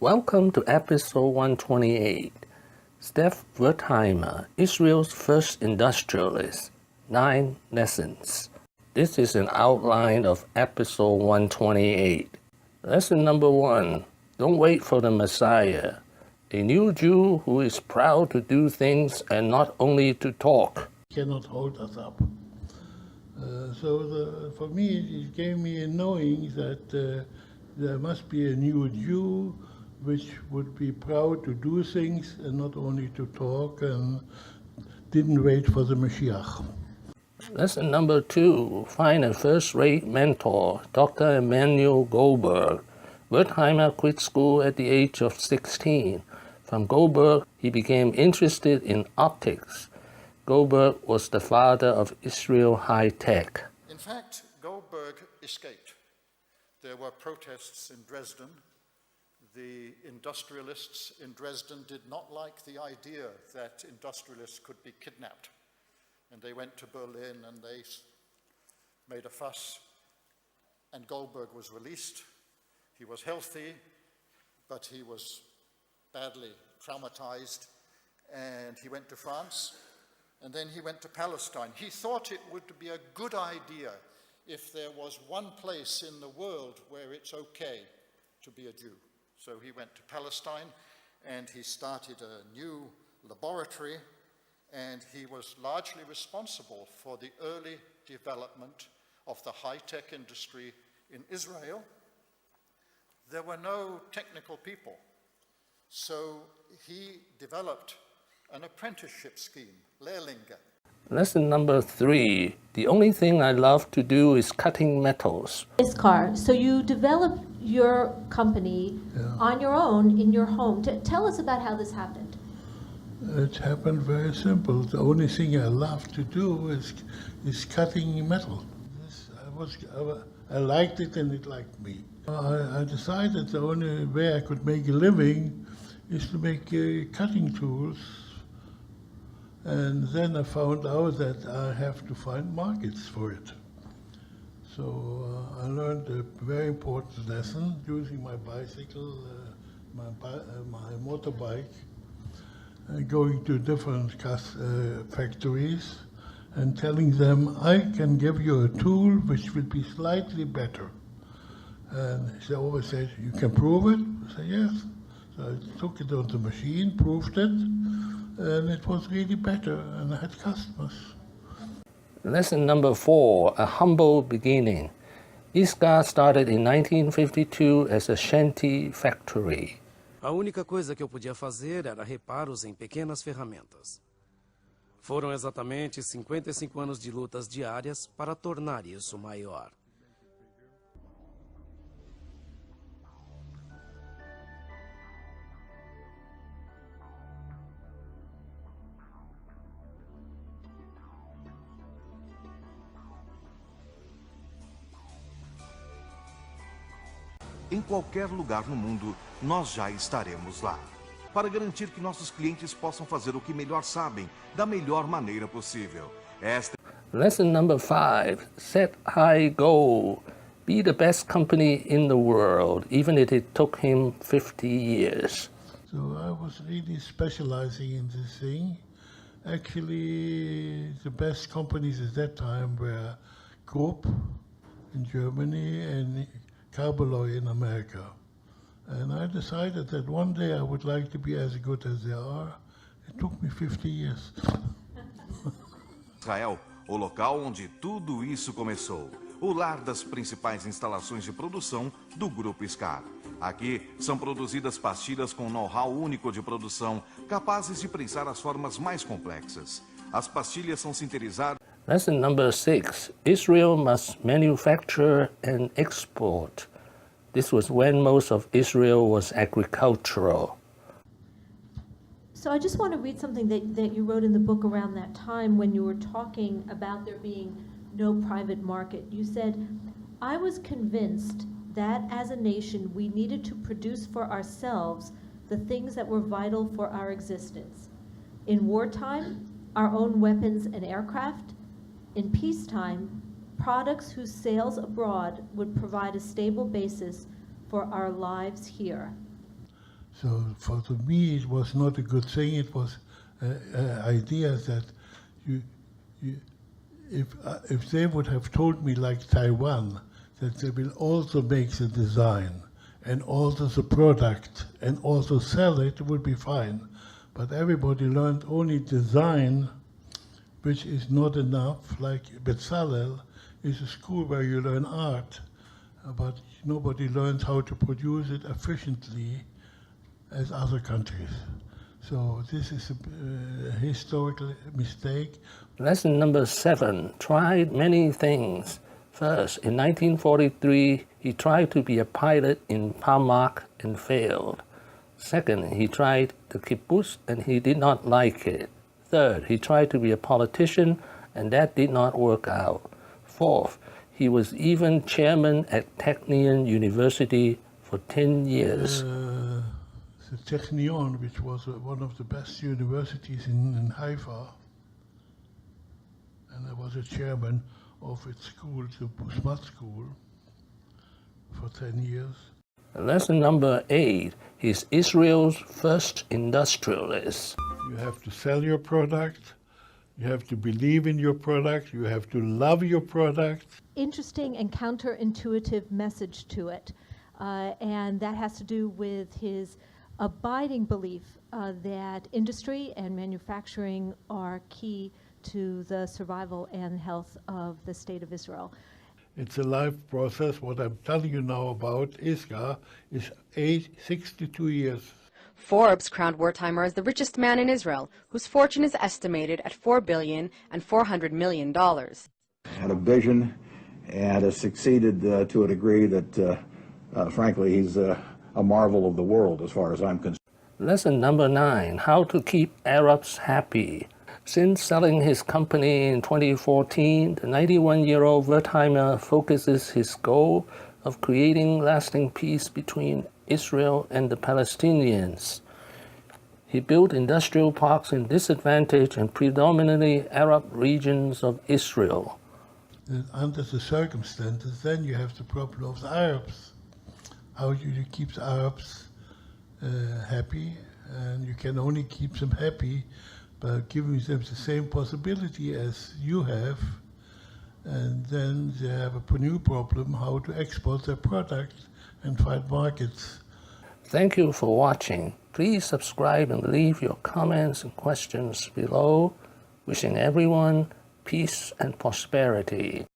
Welcome to episode 128. Steph Wertheimer, Israel's First Industrialist, 9 Lessons. This is an outline of episode 128. Lesson number 1. Don't wait for the Messiah. A new Jew who is proud to do things and not only to talk. Cannot hold us up. For me, it gave me a knowing that there must be a new Jew which would be proud to do things and not only to talk, and didn't wait for the Mashiach. Lesson number 2. Find a first-rate mentor, Dr. Emanuel Goldberg. Wertheimer quit school at the age of 16. From Goldberg, he became interested in optics. Goldberg was the father of Israel high tech. In fact, Goldberg escaped. There were protests in Dresden. The industrialists in Dresden did not like the idea that industrialists could be kidnapped. And they went to Berlin and they made a fuss. And Goldberg was released. He was healthy, but he was badly traumatized. And he went to France. And then he went to Palestine. He thought it would be a good idea if there was one place in the world where it's okay to be a Jew. So he went to Palestine and he started a new laboratory, and he was largely responsible for the early development of the high-tech industry in Israel. There were no technical people, so he developed an apprenticeship scheme, Lehrlinge. Lesson number 3. The only thing I love to do is cutting metals. This car. So you developed your company on your own in your home. Tell us about how this happened. It happened very simple. The only thing I love to do is cutting metal. I liked it and it liked me. I decided the only way I could make a living is to make cutting tools. And then I found out that I have to find markets for it. So I learned a very important lesson using my bicycle, my motorbike, going to different factories and telling them, I can give you a tool which will be slightly better. And they always said, you can prove it? I said, yes. So I took it on the machine, proved it, and it was really better, and I had customers. Lesson number 4. A humble beginning. Iscar started in 1952 as a shanty factory. A única coisa que eu podia fazer era reparos em pequenas ferramentas. Foram exatamente 55 anos de lutas diárias para tornar isso maior. Em qualquer lugar no mundo, nós já estaremos lá, para garantir que nossos clientes possam fazer o que melhor sabem, da melhor maneira possível. Lesson number 5. Set high goal. Be the best company in the world, even if it took him 50 years. So I was really specializing in this thing. Actually, the best companies at that time were Krupp in Germany and Carbolloy in America. And I decided that one day I would like to be as good as they are. It took me 50 years. Israel, o local onde tudo isso começou. O lar das principais instalações de produção do Grupo SCAR. Aqui são produzidas pastilhas com know-how único de produção, capazes de prensar as formas mais complexas. As pastilhas são sinterizadas. Lesson number 6. Israel must manufacture and export. This was when most of Israel was agricultural. So I just want to read something that you wrote in the book around that time when you were talking about there being no private market. You said, I was convinced that as a nation we needed to produce for ourselves the things that were vital for our existence. In wartime, our own weapons and aircraft. In peacetime, products whose sales abroad would provide a stable basis for our lives here. So for me, it was not a good thing. It was idea that if they would have told me, like Taiwan, that they will also make the design and also the product and also sell it, it would be fine. But everybody learned only design, which is not enough. Like Bezalel is a school where you learn art, but nobody learns how to produce it efficiently as other countries. So this is a historical mistake. Lesson number 7, tried many things. First, in 1943, he tried to be a pilot in Palmach and failed. Second, he tried the kibbutz and he did not like it. Third, he tried to be a politician and that did not work out. Fourth, he was even chairman at Technion University for 10 years. The Technion, which was one of the best universities in Haifa, and I was a chairman of its school, the Smart School, for 10 years. Lesson number 8 is Israel's First Industrialist. You have to sell your product, you have to believe in your product, you have to love your product. Interesting and counterintuitive message to it. And that has to do with his abiding belief that industry and manufacturing are key to the survival and health of the state of Israel. It's a life process. What I'm telling you now about Isca is 62 years. Forbes crowned Wertheimer as the richest man in Israel, whose fortune is estimated at $4 billion and $400 million. Had a vision and has succeeded to a degree that, frankly, he's a marvel of the world as far as I'm concerned. Lesson number 9, how to keep Arabs happy. Since selling his company in 2014, the 91-year-old Wertheimer focuses his goal of creating lasting peace between Israel and the Palestinians. He built industrial parks in disadvantaged and predominantly Arab regions of Israel. And under the circumstances, then you have the problem of the Arabs. How do you keep the Arabs happy? And you can only keep them happy by giving them the same possibility as you have. And then they have a new problem, how to export their product and find markets. Thank you for watching. Please subscribe and leave your comments and questions below. Wishing everyone peace and prosperity.